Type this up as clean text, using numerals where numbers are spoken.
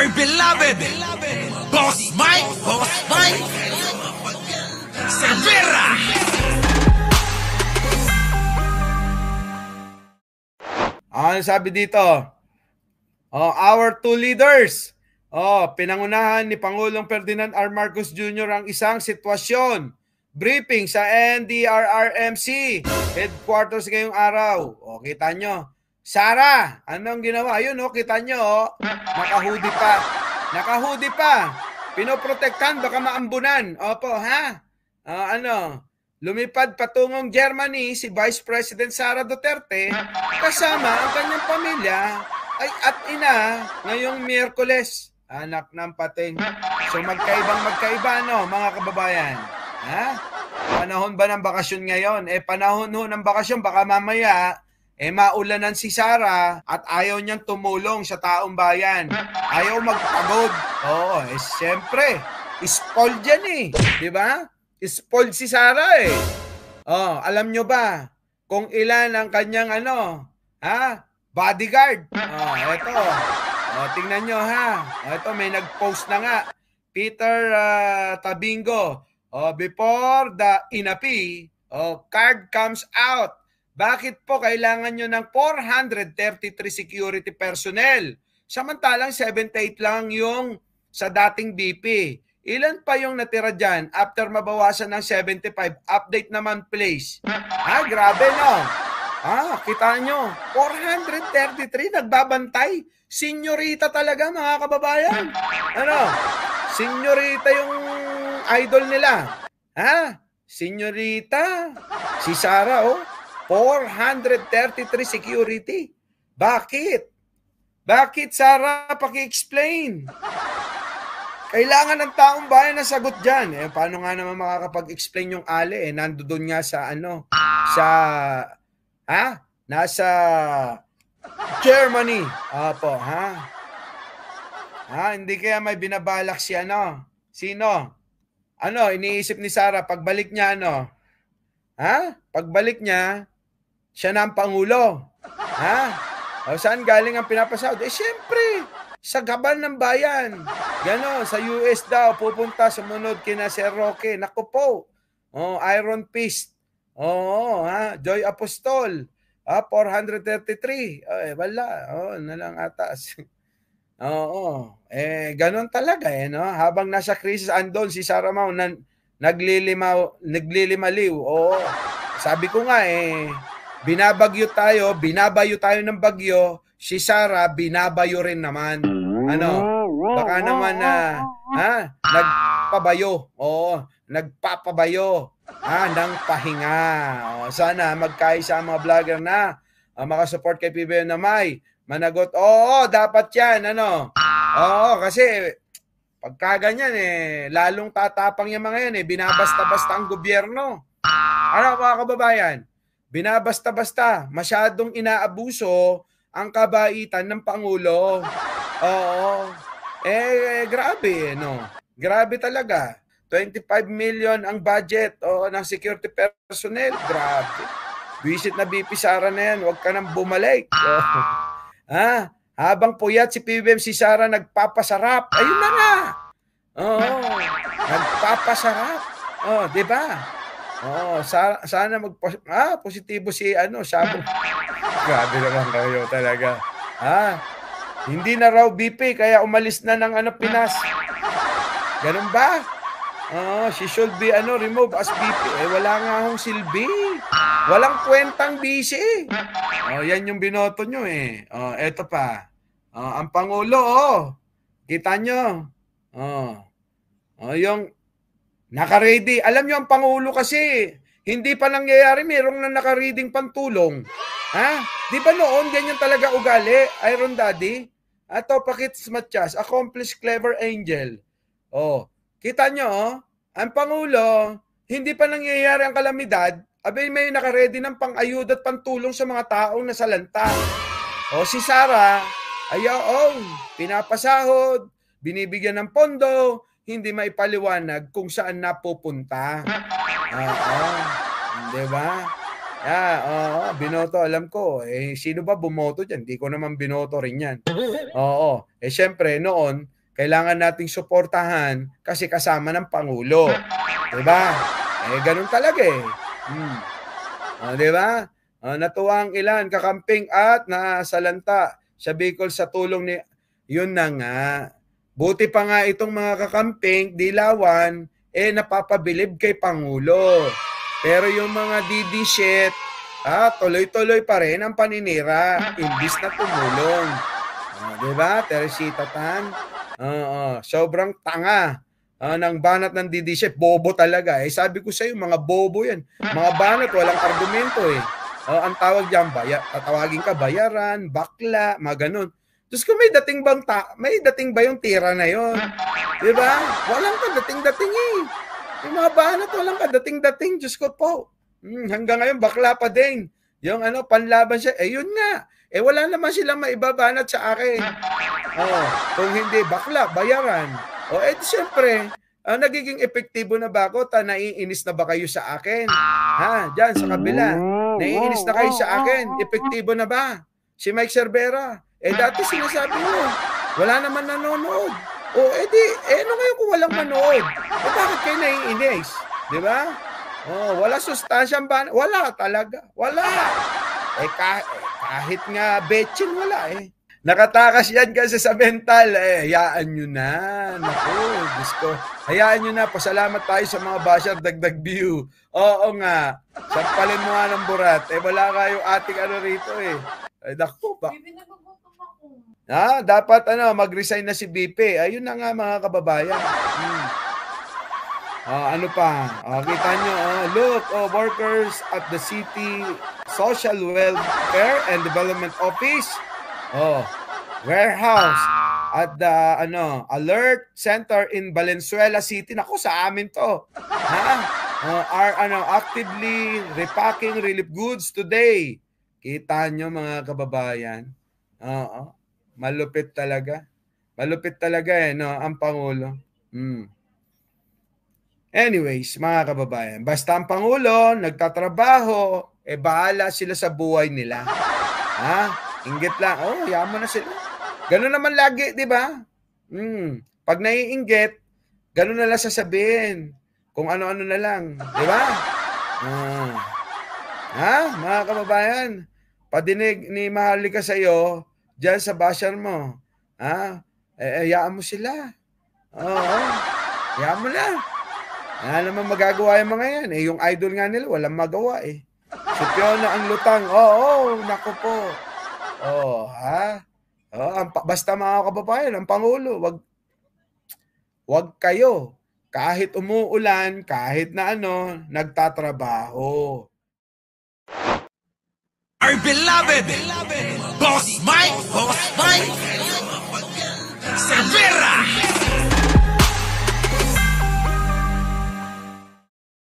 our beloved Boss Mike Cervera. Ano sabi dito? Our two leaders. Pinangunahan ni Pangulong Ferdinand R. Marcos Jr. ang isang sitwasyon. Briefing sa NDRRMC headquarters ngayong araw. Kita nyo. Sara, anong ginawa? Ayun, kita nyo. Naka-hoodie pa. Naka-hoodie pa. Pinoprotektan, baka maambunan. Opo, ha? Lumipad patungong Germany si Vice President Sara Duterte kasama ang kanyang pamilya at ina ngayong Miyerkules. Anak ng pating. So magkaiba, no, mga kababayan? Ha? Panahon ba ng bakasyon ngayon? Panahon ng bakasyon, baka mamaya maulanan si Sara at ayaw niyang tumulong sa taong bayan. Ayaw magpagod. Siyempre, spoiled yan di ba? Spoiled si Sara alam nyo ba kung ilan ang kanyang bodyguard? Ito. Tingnan nyo ito, may nag-post na nga. Peter Tabingo. Before the inapi, card comes out. Bakit po kailangan nyo ng 433 security personnel? Samantalang 78 lang yung sa dating BP. Ilan pa yung natira dyan after mabawasan ng 75? Update naman, please. Grabe, no? Kita nyo, 433 nagbabantay. Senyorita talaga, mga kababayan. Senyorita yung idol nila. Senyorita. Si Sara, 433 security. Bakit? Bakit, Sara? Paki-explain. Kailangan ng taong bayan na sagot dyan. Paano nga naman makakapag-explain yung Ali? Nandoon nga sa nasa Germany. Opo, hindi kaya may binabalak si Sino? Iniisip ni Sara, pagbalik niya, pagbalik niya, siya na ang Pangulo. Saan galing ang pinapasahod? Siyempre, sa gaban ng bayan. Ganon, sa US daw, pupunta sumunod kina Sir Roque. Naku po. Iron Fist. Joy Apostol. 433. Wala. Na lang atas. Ganon talaga no? Habang nasa krisis andon si Sara Mau naglilimaliw. Sabi ko nga binabayo tayo ng bagyo. Si Sara binabayo rin naman. Baka naman nagpabayo. Nagpapabayo ng pahinga. Sana magkaisa ang mga vlogger na makasupport kay PBBM na may managot. Dapat yan. Kasi pagka ganyan lalong tatapang yung mga yan binabasta-basta ang gobyerno. Mga kababayan? Binabasta-basta. Masyadong inaabuso ang kabaitan ng Pangulo. Grabe, no? Grabe talaga. 25 million ang budget ng security personnel. Grabe. Visit na BP Sara na yan. Huwag ka nang bumalik. Habang puyat si PBBM, si Sara nagpapasarap. Ayun na nga. Nagpapasarap. Diba? Sana positibo si Sabong. Grabe naman kayo talaga. Hindi na raw BP kaya umalis na ng Pinas. Ganun ba? She should be remove as BP. Wala nga akong silbi. Walang kwentang busy. Yan yung binoto nyo eto pa. Ang Pangulo kita nyo. Yung naka-ready. Alam nyo ang Pangulo kasi hindi pa nangyayari, mayroong na naka-reading pantulong. Di ba noon ganyan talaga ugali, Iron Daddy? Ato, Pakits Matias, accomplished clever angel. Kita nyo, ang Pangulo, hindi pa nangyayari ang kalamidad, may naka-ready ng pang-ayuda at pantulong sa mga taong nasalanta. Si Sara, pinapasahod, binibigyan ng pondo, hindi maipaliwanag kung saan napupunta. Diba? Binoto, alam ko. Sino ba bumoto dyan? Hindi ko naman binoto rin yan. Siyempre, noon, kailangan nating suportahan kasi kasama ng Pangulo. Diba? Ganun talaga eh. Diba? Natuwa ang ilan, kakamping at nasalanta sa Bicol sa tulong ni... Yun na nga. Buti pa nga itong mga kakamping, dilawan, napapabilib kay Pangulo. Pero yung mga DD shit, tuloy-tuloy pa rin ang paninira, imbis na tumulong. Diba, Teresita Tan? Sobrang tanga ng banat ng DD shit. Bobo talaga. Sabi ko sa'yo, mga bobo yan. Mga banat, walang argumento eh. Ang tawag dyan, tatawagin ka, bayaran, bakla, mga ganun. Diyos ko, may dating ba yung tira na yon? Diba? Walang kadating-dating eh. Yung mga banat, walang kadating-dating. Diyos ko po. Hanggang ngayon, bakla pa din. Yung panlaban siya. Yun nga. Wala naman silang maibabanat sa akin. Kung hindi, bakla, bayaran. Siyempre, nagiging epektibo na ba ako? Naiinis na ba kayo sa akin? Diyan, sa kabila. Naiinis na kayo sa akin? Epektibo na ba? Si Mike Cervera. Dati sinasabi mo, wala naman nanonood. Ano ngayon kung walang manood? Bakit kayo naiinis? Di ba? Wala sustansyang ba? Wala talaga. Wala. Kahit nga betchin, wala eh. Nakatakas yan kasi sa mental. Hayaan nyo na. Naku, Diyos ko. Hayaan nyo na. Pasalamat tayo sa mga basher, dagdag view. Oo nga. Sampalin mo nga ng burat. Wala kayong ating rito eh. Naku ba? Dapat mag-resign na si BP. Ayun na nga mga kababayan. Ano pa? Kita nyo, look, workers at the City Social Welfare and Development Office. Warehouse at the Alert Center in Valenzuela City. Naku, sa amin to. Are actively repacking relief goods today. Kita nyo mga kababayan. Malupit talaga. Malupit talaga ang Pangulo. Anyways, mga kababayan, basta ang Pangulo nagtatrabaho, bahala sila sa buhay nila. Inggit lang. Yaman na sila. Ganun naman lagi, di ba? Pag naiinggit, ganun na lang sasabihin. Kung ano-ano na lang. Di ba? Mga kababayan, padinig ni Maharlika sa'yo, dyan sa basher mo. Hayaan mo sila. Hayaan mo na. Wala naman magagawa yung mga yan. Yung idol nga nila, walang magawa eh. Si Fiona ang lutang. Naku po. Basta mga kababayan, ang Pangulo, wag kayo. Kahit umuulan, kahit na nagtatrabaho. Our beloved Boss Mike.